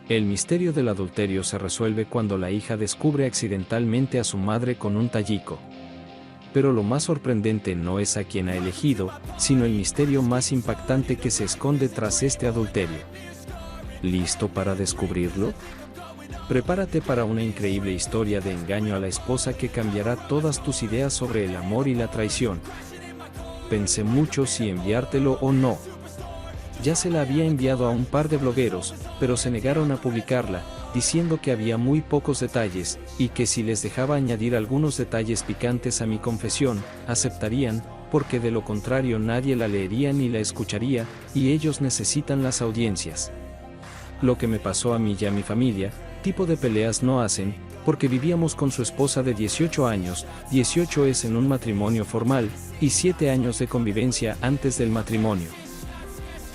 El misterio del adulterio se resuelve cuando la hija descubre accidentalmente a su madre con un tallico. Pero lo más sorprendente no es a quien ha elegido, sino el misterio más impactante que se esconde tras este adulterio. ¿Listo para descubrirlo? Prepárate para una increíble historia de engaño a la esposa que cambiará todas tus ideas sobre el amor y la traición. Pensé mucho si enviártelo o no. Ya se la había enviado a un par de blogueros, pero se negaron a publicarla, diciendo que había muy pocos detalles, y que si les dejaba añadir algunos detalles picantes a mi confesión, aceptarían, porque de lo contrario nadie la leería ni la escucharía, y ellos necesitan las audiencias. Lo que me pasó a mí y a mi familia, tipo de peleas no hacen, porque vivíamos con su esposa de 18 años, 18 es en un matrimonio formal, y 7 años de convivencia antes del matrimonio.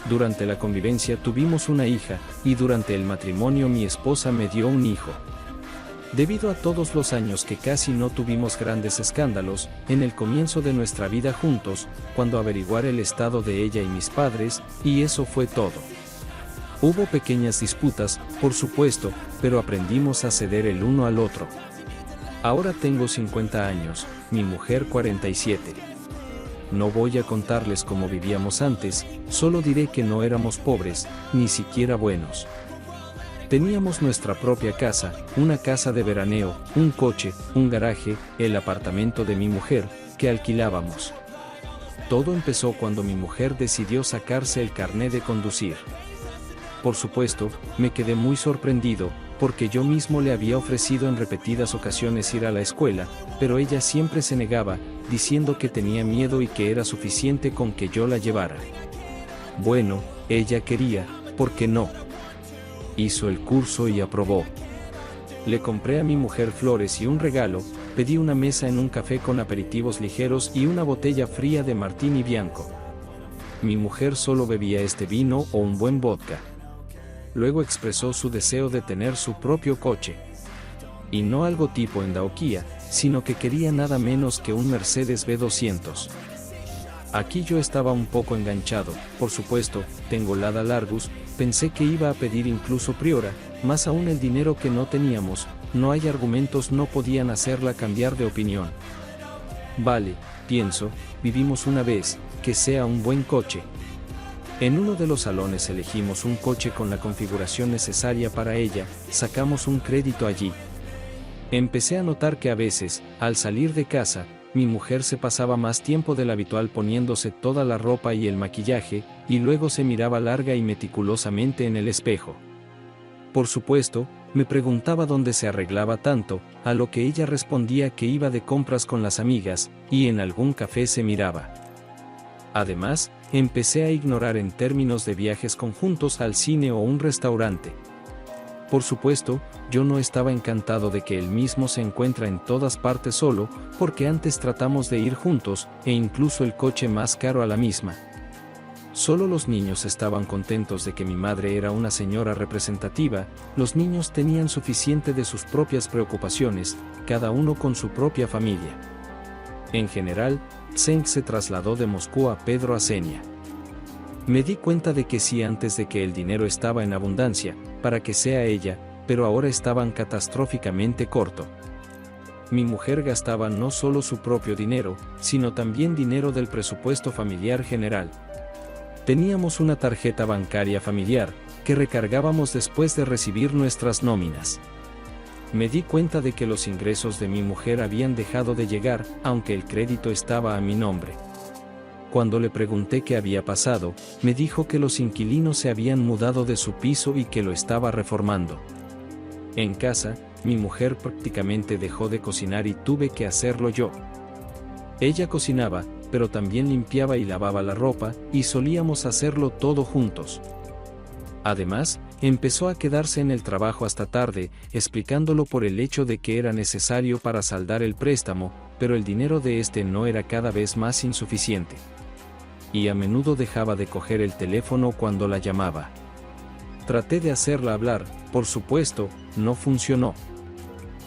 Durante la convivencia tuvimos una hija, y durante el matrimonio mi esposa me dio un hijo. Debido a todos los años que casi no tuvimos grandes escándalos, en el comienzo de nuestra vida juntos, cuando averiguar el estado de ella y mis padres, y eso fue todo. Hubo pequeñas disputas, por supuesto, pero aprendimos a ceder el uno al otro. Ahora tengo 50 años, mi mujer 47. No voy a contarles cómo vivíamos antes, solo diré que no éramos pobres, ni siquiera buenos. Teníamos nuestra propia casa, una casa de veraneo, un coche, un garaje, el apartamento de mi mujer, que alquilábamos. Todo empezó cuando mi mujer decidió sacarse el carné de conducir. Por supuesto, me quedé muy sorprendido, porque yo mismo le había ofrecido en repetidas ocasiones ir a la escuela, pero ella siempre se negaba, diciendo que tenía miedo y que era suficiente con que yo la llevara. Bueno, ella quería, ¿por qué no? Hizo el curso y aprobó. Le compré a mi mujer flores y un regalo, pedí una mesa en un café con aperitivos ligeros y una botella fría de Martini Bianco. Mi mujer solo bebía este vino o un buen vodka. Luego expresó su deseo de tener su propio coche. Y no algo tipo Endaokia, sino que quería nada menos que un Mercedes B200. Aquí yo estaba un poco enganchado, por supuesto, tengo Lada Largus, pensé que iba a pedir incluso Priora, más aún el dinero que no teníamos, no hay argumentos no podían hacerla cambiar de opinión. Vale, pienso, vivimos una vez, que sea un buen coche. En uno de los salones elegimos un coche con la configuración necesaria para ella, sacamos un crédito allí. Empecé a notar que a veces, al salir de casa, mi mujer se pasaba más tiempo del habitual poniéndose toda la ropa y el maquillaje, y luego se miraba larga y meticulosamente en el espejo. Por supuesto, me preguntaba dónde se arreglaba tanto, a lo que ella respondía que iba de compras con las amigas, y en algún café se miraba. Además, empecé a ignorar en términos de viajes conjuntos al cine o un restaurante. Por supuesto, yo no estaba encantado de que él mismo se encuentra en todas partes solo, porque antes tratamos de ir juntos, e incluso el coche más caro a la misma. Solo los niños estaban contentos de que mi madre era una señora representativa, los niños tenían suficiente de sus propias preocupaciones, cada uno con su propia familia. En general, Zeng se trasladó de Moscú a Pedro Asenia. Me di cuenta de que sí antes de que el dinero estaba en abundancia, para que sea ella, pero ahora estaban catastróficamente corto. Mi mujer gastaba no solo su propio dinero, sino también dinero del presupuesto familiar general. Teníamos una tarjeta bancaria familiar, que recargábamos después de recibir nuestras nóminas. Me di cuenta de que los ingresos de mi mujer habían dejado de llegar, aunque el crédito estaba a mi nombre. Cuando le pregunté qué había pasado, me dijo que los inquilinos se habían mudado de su piso y que lo estaba reformando. En casa, mi mujer prácticamente dejó de cocinar y tuve que hacerlo yo. Ella cocinaba, pero también limpiaba y lavaba la ropa, y solíamos hacerlo todo juntos. Además, empezó a quedarse en el trabajo hasta tarde, explicándolo por el hecho de que era necesario para saldar el préstamo, pero el dinero de este no era cada vez más insuficiente. Y a menudo dejaba de coger el teléfono cuando la llamaba. Traté de hacerla hablar, por supuesto, no funcionó.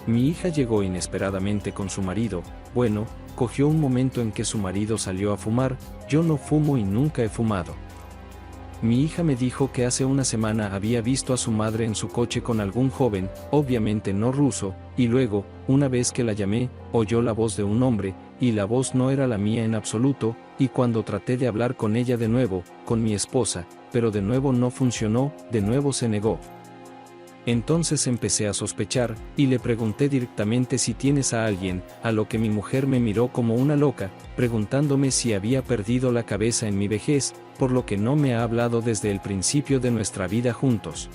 Mi hija llegó inesperadamente con su marido, bueno, cogió un momento en que su marido salió a fumar, yo no fumo y nunca he fumado. Mi hija me dijo que hace una semana había visto a su madre en su coche con algún joven, obviamente no ruso, y luego, una vez que la llamé, oyó la voz de un hombre, y la voz no era la mía en absoluto, y cuando traté de hablar con ella de nuevo, con mi esposa, pero de nuevo no funcionó, de nuevo se negó. Entonces empecé a sospechar, y le pregunté directamente si tienes a alguien, a lo que mi mujer me miró como una loca, preguntándome si había perdido la cabeza en mi vejez, por lo que no me ha hablado desde el principio de nuestra vida juntos.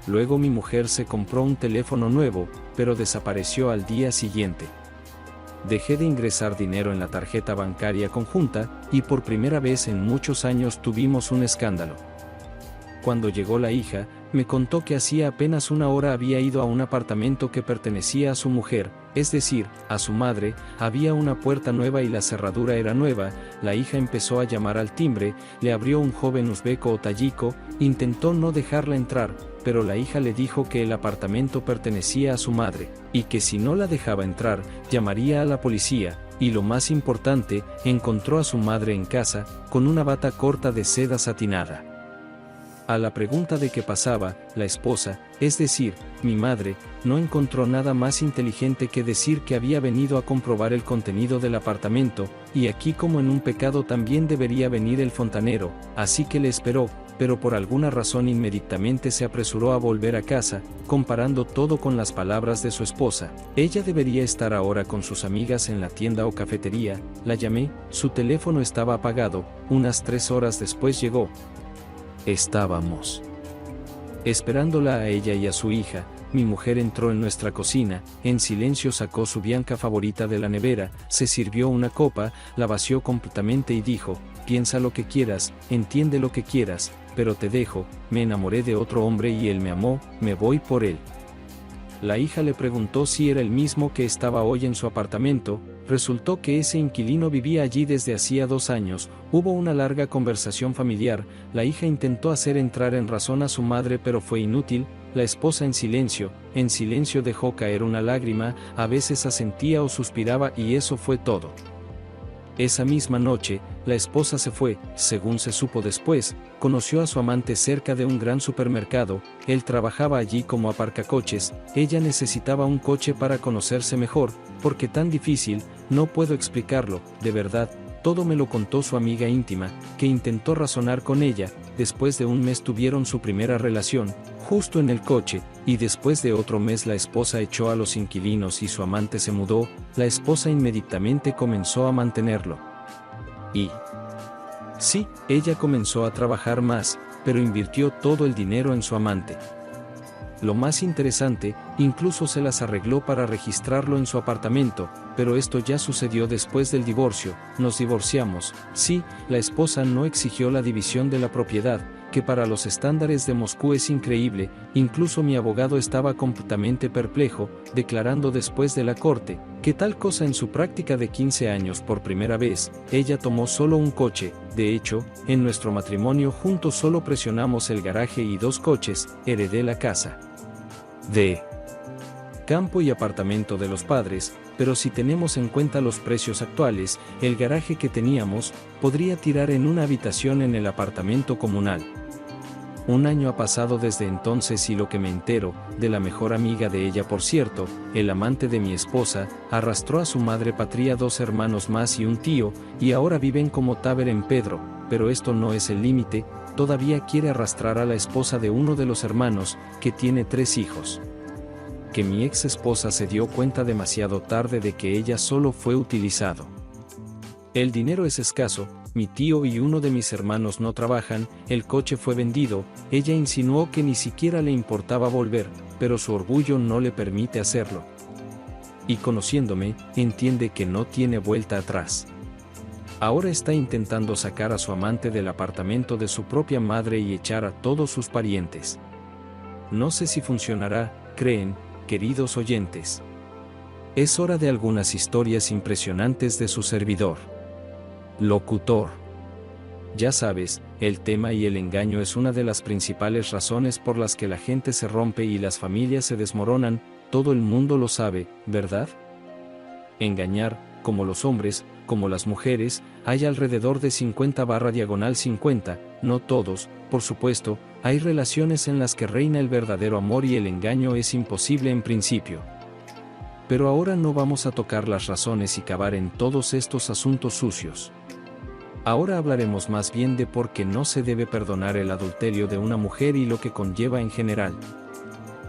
Luego mi mujer se compró un teléfono nuevo, pero desapareció al día siguiente. Dejé de ingresar dinero en la tarjeta bancaria conjunta, y por primera vez en muchos años tuvimos un escándalo. Cuando llegó la hija, me contó que hacía apenas una hora había ido a un apartamento que pertenecía a su mujer, es decir, a su madre, había una puerta nueva y la cerradura era nueva. La hija empezó a llamar al timbre, le abrió un joven uzbeco o tayiko, intentó no dejarla entrar, pero la hija le dijo que el apartamento pertenecía a su madre, y que si no la dejaba entrar, llamaría a la policía, y lo más importante, encontró a su madre en casa, con una bata corta de seda satinada. A la pregunta de qué pasaba, la esposa, es decir, mi madre, no encontró nada más inteligente que decir que había venido a comprobar el contenido del apartamento, y aquí como en un pecado también debería venir el fontanero, así que le esperó, pero por alguna razón inmediatamente se apresuró a volver a casa, comparando todo con las palabras de su esposa. Ella debería estar ahora con sus amigas en la tienda o cafetería. La llamé, su teléfono estaba apagado, unas 3 horas después llegó. Estábamos esperándola a ella y a su hija. Mi mujer entró en nuestra cocina, en silencio sacó su Bianca favorita de la nevera, se sirvió una copa, la vació completamente y dijo, piensa lo que quieras, entiende lo que quieras, pero te dejo, me enamoré de otro hombre y él me amó, me voy por él. La hija le preguntó si era el mismo que estaba hoy en su apartamento. Resultó que ese inquilino vivía allí desde hacía 2 años. Hubo una larga conversación familiar. La hija intentó hacer entrar en razón a su madre, pero fue inútil. La esposa en silencio dejó caer una lágrima, a veces asentía o suspiraba y eso fue todo. Esa misma noche, la esposa se fue. Según se supo después, conoció a su amante cerca de un gran supermercado. Él trabajaba allí como aparcacoches. Ella necesitaba un coche para conocerse mejor. ¿Por qué tan difícil? No puedo explicarlo, de verdad. Todo me lo contó su amiga íntima, que intentó razonar con ella. Después de un mes tuvieron su primera relación, justo en el coche, y después de otro mes la esposa echó a los inquilinos y su amante se mudó. La esposa inmediatamente comenzó a mantenerlo. Y sí, ella comenzó a trabajar más, pero invirtió todo el dinero en su amante. Lo más interesante, incluso se las arregló para registrarlo en su apartamento, pero esto ya sucedió después del divorcio. Nos divorciamos. Sí, la esposa no exigió la división de la propiedad, que para los estándares de Moscú es increíble. Incluso mi abogado estaba completamente perplejo, declarando después de la corte, que tal cosa en su práctica de 15 años por primera vez. Ella tomó solo un coche. De hecho, en nuestro matrimonio juntos solo presionamos el garaje y 2 coches. Heredé la casa de campo y apartamento de los padres, pero si tenemos en cuenta los precios actuales, el garaje que teníamos podría tirar en una habitación en el apartamento comunal. Un año ha pasado desde entonces y lo que me entero, de la mejor amiga de ella por cierto, el amante de mi esposa, arrastró a su madre patria 2 hermanos más y un tío, y ahora viven como Taber en Pedro, pero esto no es el límite. Todavía quiere arrastrar a la esposa de uno de los hermanos, que tiene 3 hijos. Que mi ex esposa se dio cuenta demasiado tarde de que ella solo fue utilizado. El dinero es escaso, mi tío y uno de mis hermanos no trabajan, el coche fue vendido. Ella insinuó que ni siquiera le importaba volver, pero su orgullo no le permite hacerlo. Y conociéndome, entiende que no tiene vuelta atrás. Ahora está intentando sacar a su amante del apartamento de su propia madre y echar a todos sus parientes. No sé si funcionará, ¿creen, queridos oyentes? Es hora de algunas historias impresionantes de su servidor. Locutor. Ya sabes, el tema y el engaño es una de las principales razones por las que la gente se rompe y las familias se desmoronan. Todo el mundo lo sabe, ¿verdad? Engañar, como los hombres, como las mujeres, hay alrededor de 50/50, no todos, por supuesto, hay relaciones en las que reina el verdadero amor y el engaño es imposible en principio. Pero ahora no vamos a tocar las razones y cavar en todos estos asuntos sucios. Ahora hablaremos más bien de por qué no se debe perdonar el adulterio de una mujer y lo que conlleva en general.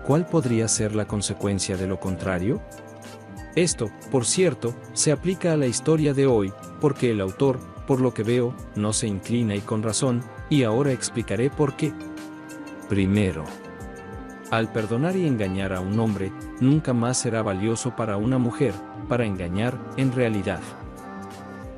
¿Cuál podría ser la consecuencia de lo contrario? Esto, por cierto, se aplica a la historia de hoy, porque el autor, por lo que veo, no se inclina y con razón, y ahora explicaré por qué. Primero, al perdonar y engañar a un hombre, nunca más será valioso para una mujer, para engañar, en realidad.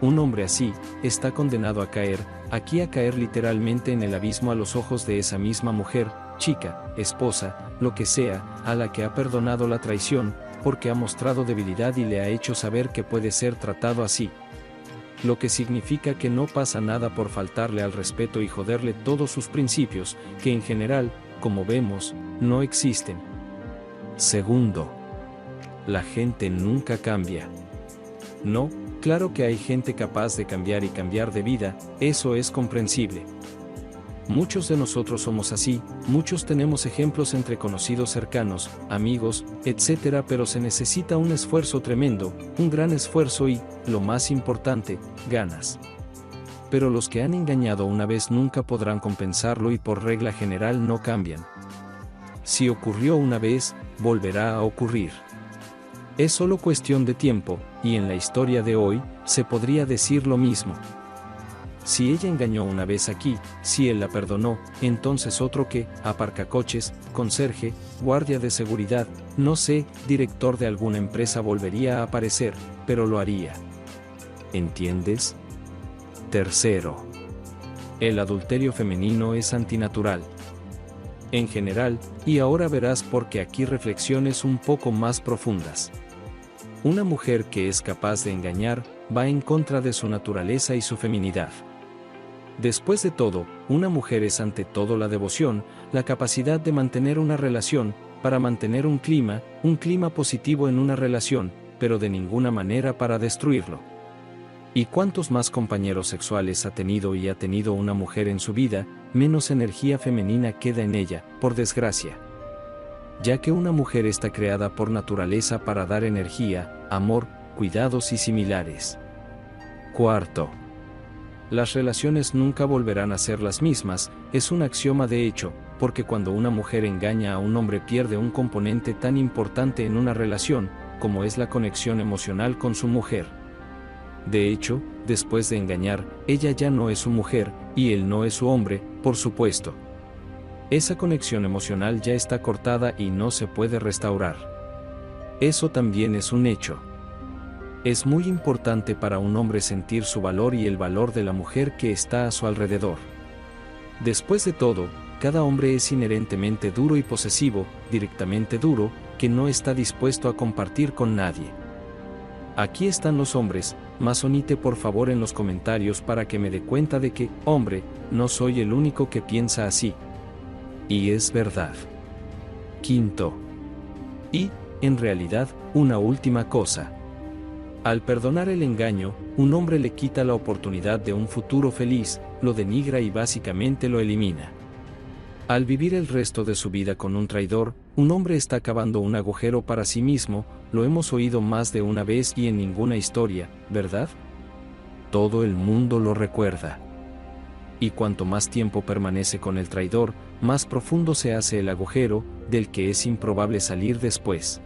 Un hombre así, está condenado a caer, aquí a caer literalmente en el abismo a los ojos de esa misma mujer, chica, esposa, lo que sea, a la que ha perdonado la traición, porque ha mostrado debilidad y le ha hecho saber que puede ser tratado así. Lo que significa que no pasa nada por faltarle al respeto y joderle todos sus principios, que en general, como vemos, no existen. Segundo, la gente nunca cambia. No, claro que hay gente capaz de cambiar y cambiar de vida, eso es comprensible. Muchos de nosotros somos así, muchos tenemos ejemplos entre conocidos cercanos, amigos, etc. Pero se necesita un esfuerzo tremendo, un gran esfuerzo y, lo más importante, ganas. Pero los que han engañado una vez nunca podrán compensarlo y por regla general no cambian. Si ocurrió una vez, volverá a ocurrir. Es solo cuestión de tiempo, y en la historia de hoy, se podría decir lo mismo. Si ella engañó una vez aquí, si él la perdonó, entonces otro que, aparcacoches, conserje, guardia de seguridad, no sé, director de alguna empresa volvería a aparecer, pero lo haría. ¿Entiendes? Tercero, el adulterio femenino es antinatural. En general, y ahora verás por qué aquí reflexiones un poco más profundas. Una mujer que es capaz de engañar, va en contra de su naturaleza y su feminidad. Después de todo, una mujer es ante todo la devoción, la capacidad de mantener una relación, para mantener un clima positivo en una relación, pero de ninguna manera para destruirlo. ¿Y cuántos más compañeros sexuales ha tenido y ha tenido una mujer en su vida, menos energía femenina queda en ella, por desgracia? Ya que una mujer está creada por naturaleza para dar energía, amor, cuidados y similares. Cuarto, las relaciones nunca volverán a ser las mismas, es un axioma de hecho, porque cuando una mujer engaña a un hombre pierde un componente tan importante en una relación, como es la conexión emocional con su mujer. De hecho, después de engañar, ella ya no es su mujer, y él no es su hombre, por supuesto. Esa conexión emocional ya está cortada y no se puede restaurar. Eso también es un hecho. Es muy importante para un hombre sentir su valor y el valor de la mujer que está a su alrededor. Después de todo, cada hombre es inherentemente duro y posesivo, directamente duro, que no está dispuesto a compartir con nadie. Aquí están los hombres, masonite por favor en los comentarios para que me dé cuenta de que, hombre, no soy el único que piensa así. Y es verdad. Quinto. Y, en realidad, una última cosa. Al perdonar el engaño, un hombre le quita la oportunidad de un futuro feliz, lo denigra y básicamente lo elimina. Al vivir el resto de su vida con un traidor, un hombre está cavando un agujero para sí mismo, lo hemos oído más de una vez y en ninguna historia, ¿verdad? Todo el mundo lo recuerda. Y cuanto más tiempo permanece con el traidor, más profundo se hace el agujero, del que es improbable salir después.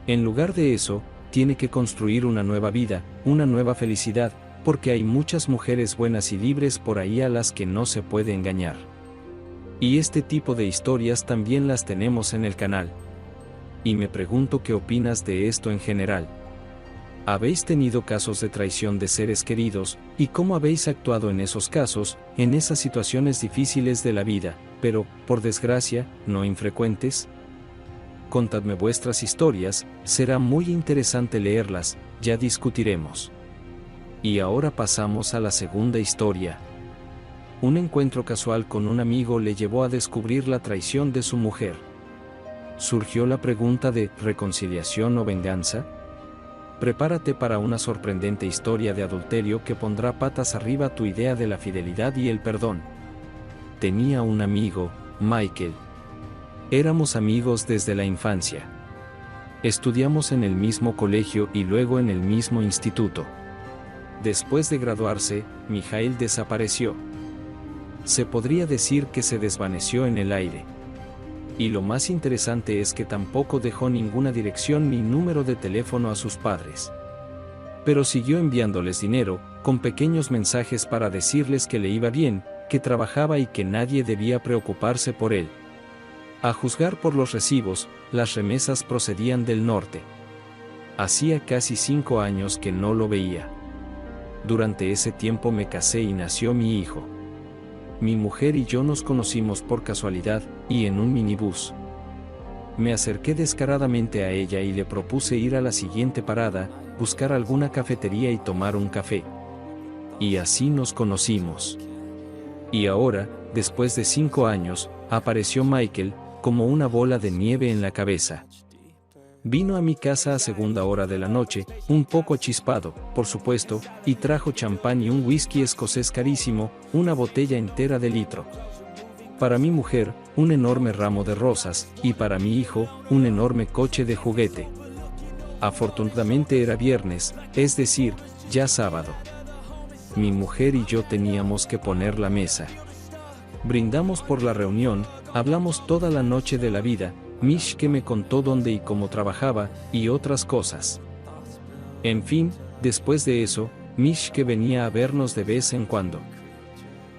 En lugar de eso, tiene que construir una nueva vida, una nueva felicidad, porque hay muchas mujeres buenas y libres por ahí a las que no se puede engañar. Y este tipo de historias también las tenemos en el canal. Y me pregunto qué opinas de esto en general. ¿Habéis tenido casos de traición de seres queridos, y cómo habéis actuado en esos casos, en esas situaciones difíciles de la vida, pero, por desgracia, no infrecuentes? Contadme vuestras historias, será muy interesante leerlas, ya discutiremos. Y ahora pasamos a la segunda historia. Un encuentro casual con un amigo le llevó a descubrir la traición de su mujer. Surgió la pregunta de ¿reconciliación o venganza? Prepárate para una sorprendente historia de adulterio que pondrá patas arriba tu idea de la fidelidad y el perdón. Tenía un amigo, Michael. Éramos amigos desde la infancia. Estudiamos en el mismo colegio y luego en el mismo instituto. Después de graduarse, Mijail desapareció. Se podría decir que se desvaneció en el aire. Y lo más interesante es que tampoco dejó ninguna dirección ni número de teléfono a sus padres. Pero siguió enviándoles dinero, con pequeños mensajes para decirles que le iba bien, que trabajaba y que nadie debía preocuparse por él. A juzgar por los recibos, las remesas procedían del norte. Hacía casi 5 años que no lo veía. Durante ese tiempo me casé y nació mi hijo. Mi mujer y yo nos conocimos por casualidad, y en un minibús. Me acerqué descaradamente a ella y le propuse ir a la siguiente parada, buscar alguna cafetería y tomar un café. Y así nos conocimos. Y ahora, después de 5 años, apareció Michael, como una bola de nieve en la cabeza. Vino a mi casa a segunda hora de la noche, un poco chispado, por supuesto, y trajo champán y un whisky escocés carísimo, una botella entera de litro. Para mi mujer, un enorme ramo de rosas, y para mi hijo, un enorme coche de juguete. Afortunadamente era viernes, es decir, ya sábado. Mi mujer y yo teníamos que poner la mesa. Brindamos por la reunión, hablamos toda la noche de la vida. Mishke me contó dónde y cómo trabajaba, y otras cosas. En fin, después de eso, Mishke venía a vernos de vez en cuando.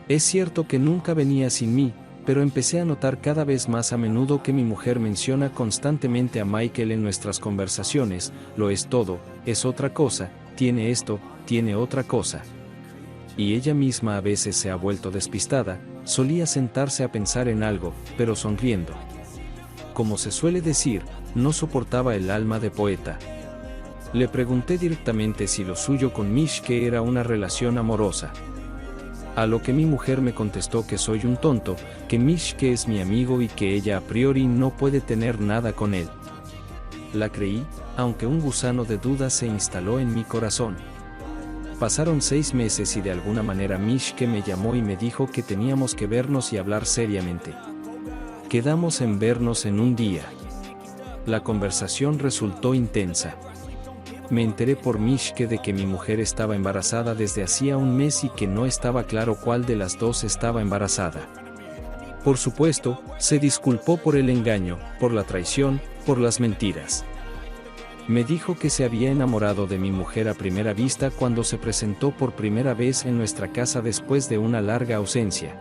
Es cierto que nunca venía sin mí, pero empecé a notar cada vez más a menudo que mi mujer menciona constantemente a Michael en nuestras conversaciones, lo es todo, es otra cosa, tiene esto, tiene otra cosa. Y ella misma a veces se ha vuelto despistada, solía sentarse a pensar en algo, pero sonriendo. Como se suele decir, no soportaba el alma de poeta. Le pregunté directamente si lo suyo con Mishke era una relación amorosa. A lo que mi mujer me contestó que soy un tonto, que Mishke es mi amigo y que ella a priori no puede tener nada con él. La creí, aunque un gusano de duda se instaló en mi corazón. Pasaron 6 meses y de alguna manera Mishke me llamó y me dijo que teníamos que vernos y hablar seriamente. Quedamos en vernos en un día. La conversación resultó intensa. Me enteré por Mishke de que mi mujer estaba embarazada desde hacía un mes y que no estaba claro cuál de las dos estaba embarazada. Por supuesto, se disculpó por el engaño, por la traición, por las mentiras. Me dijo que se había enamorado de mi mujer a primera vista cuando se presentó por primera vez en nuestra casa después de una larga ausencia.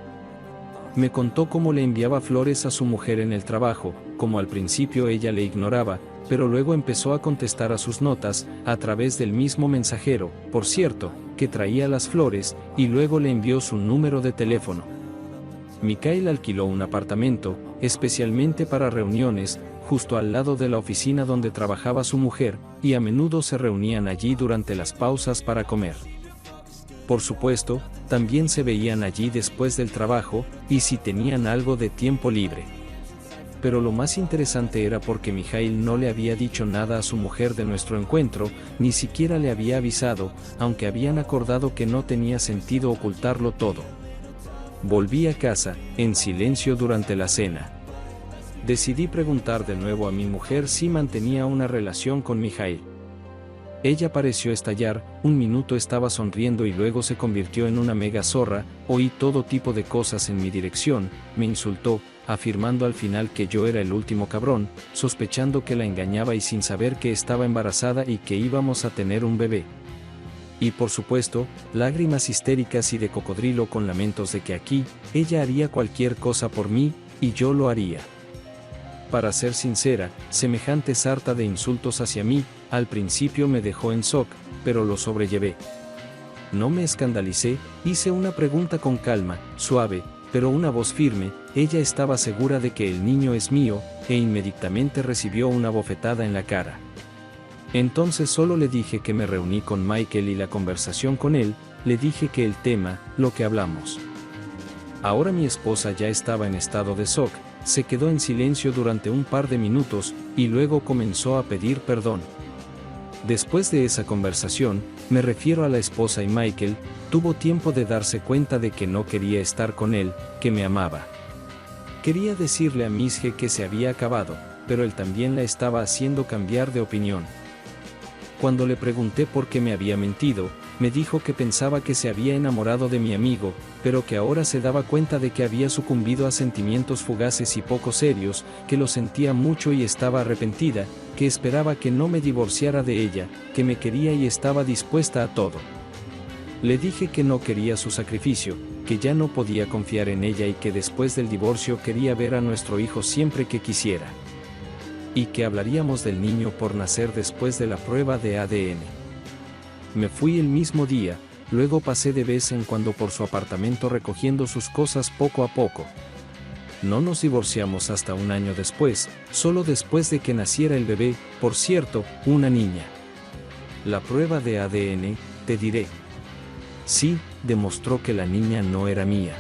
Me contó cómo le enviaba flores a su mujer en el trabajo, como al principio ella le ignoraba, pero luego empezó a contestar a sus notas, a través del mismo mensajero, por cierto, que traía las flores, y luego le envió su número de teléfono. Michael alquiló un apartamento, especialmente para reuniones, justo al lado de la oficina donde trabajaba su mujer, y a menudo se reunían allí durante las pausas para comer. Por supuesto, también se veían allí después del trabajo, y si tenían algo de tiempo libre. Pero lo más interesante era porque Mijail no le había dicho nada a su mujer de nuestro encuentro, ni siquiera le había avisado, aunque habían acordado que no tenía sentido ocultarlo todo. Volví a casa, en silencio durante la cena. Decidí preguntar de nuevo a mi mujer si mantenía una relación con Mijail. Ella pareció estallar, un minuto estaba sonriendo y luego se convirtió en una mega zorra, oí todo tipo de cosas en mi dirección, me insultó, afirmando al final que yo era el último cabrón, sospechando que la engañaba y sin saber que estaba embarazada y que íbamos a tener un bebé. Y por supuesto, lágrimas histéricas y de cocodrilo con lamentos de que aquí, ella haría cualquier cosa por mí, y yo lo haría. Para ser sincera, semejante sarta de insultos hacia mí, al principio me dejó en shock, pero lo sobrellevé. No me escandalicé, hice una pregunta con calma, suave, pero una voz firme, ella estaba segura de que el niño es mío, e inmediatamente recibió una bofetada en la cara. Entonces solo le dije que me reuní con Michael y la conversación con él, le dije que el tema, lo que hablamos. Ahora mi esposa ya estaba en estado de shock, se quedó en silencio durante un par de minutos, y luego comenzó a pedir perdón. Después de esa conversación, me refiero a la esposa y Michael, tuvo tiempo de darse cuenta de que no quería estar con él, que me amaba. Quería decirle a Misje que se había acabado, pero él también la estaba haciendo cambiar de opinión. Cuando le pregunté por qué me había mentido, me dijo que pensaba que se había enamorado de mi amigo, pero que ahora se daba cuenta de que había sucumbido a sentimientos fugaces y poco serios, que lo sentía mucho y estaba arrepentida, que esperaba que no me divorciara de ella, que me quería y estaba dispuesta a todo. Le dije que no quería su sacrificio, que ya no podía confiar en ella y que después del divorcio quería ver a nuestro hijo siempre que quisiera. Y que hablaríamos del niño por nacer después de la prueba de ADN. Me fui el mismo día, luego pasé de vez en cuando por su apartamento recogiendo sus cosas poco a poco. No nos divorciamos hasta un año después, solo después de que naciera el bebé, por cierto, una niña. La prueba de ADN, te diré. Sí, demostró que la niña no era mía.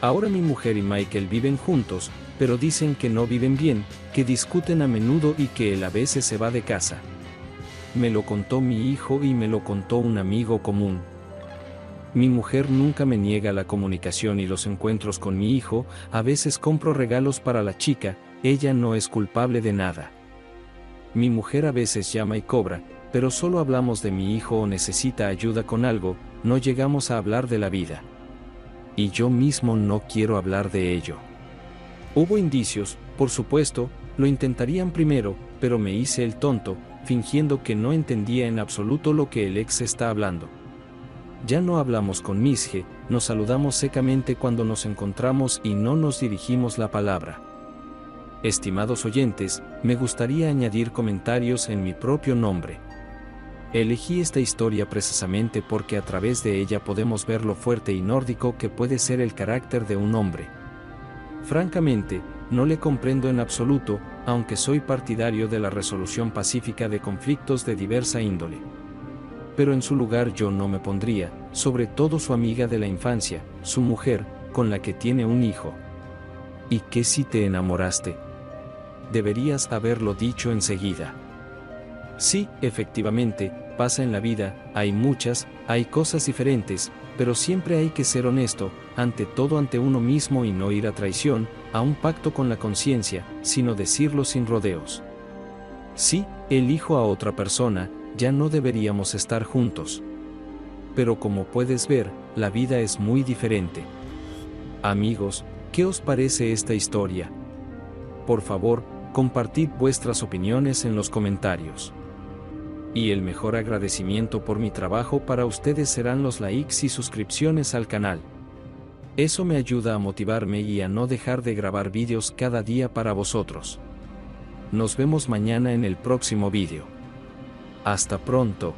Ahora mi mujer y Michael viven juntos, pero dicen que no viven bien, que discuten a menudo y que él a veces se va de casa. Me lo contó mi hijo y me lo contó un amigo común. Mi mujer nunca me niega la comunicación y los encuentros con mi hijo, a veces compro regalos para la chica, ella no es culpable de nada. Mi mujer a veces llama y cobra, pero solo hablamos de mi hijo o necesita ayuda con algo, no llegamos a hablar de la vida. Y yo mismo no quiero hablar de ello. Hubo indicios, por supuesto, lo intentarían primero, pero me hice el tonto, fingiendo que no entendía en absoluto lo que el ex está hablando. Ya no hablamos con Misje, nos saludamos secamente cuando nos encontramos y no nos dirigimos la palabra. Estimados oyentes, me gustaría añadir comentarios en mi propio nombre. Elegí esta historia precisamente porque a través de ella podemos ver lo fuerte y nórdico que puede ser el carácter de un hombre. Francamente, no le comprendo en absoluto, aunque soy partidario de la resolución pacífica de conflictos de diversa índole. Pero en su lugar yo no me pondría, sobre todo su amiga de la infancia, su mujer, con la que tiene un hijo. ¿Y qué si te enamoraste? Deberías haberlo dicho enseguida. Sí, efectivamente, pasa en la vida, hay cosas diferentes, pero siempre hay que ser honesto, ante todo ante uno mismo y no ir a traición, a un pacto con la conciencia, sino decirlo sin rodeos. Sí, elijo a otra persona, ya no deberíamos estar juntos. Pero como puedes ver, la vida es muy diferente. Amigos, ¿qué os parece esta historia? Por favor, compartid vuestras opiniones en los comentarios. Y el mejor agradecimiento por mi trabajo para ustedes serán los likes y suscripciones al canal. Eso me ayuda a motivarme y a no dejar de grabar vídeos cada día para vosotros. Nos vemos mañana en el próximo vídeo. Hasta pronto.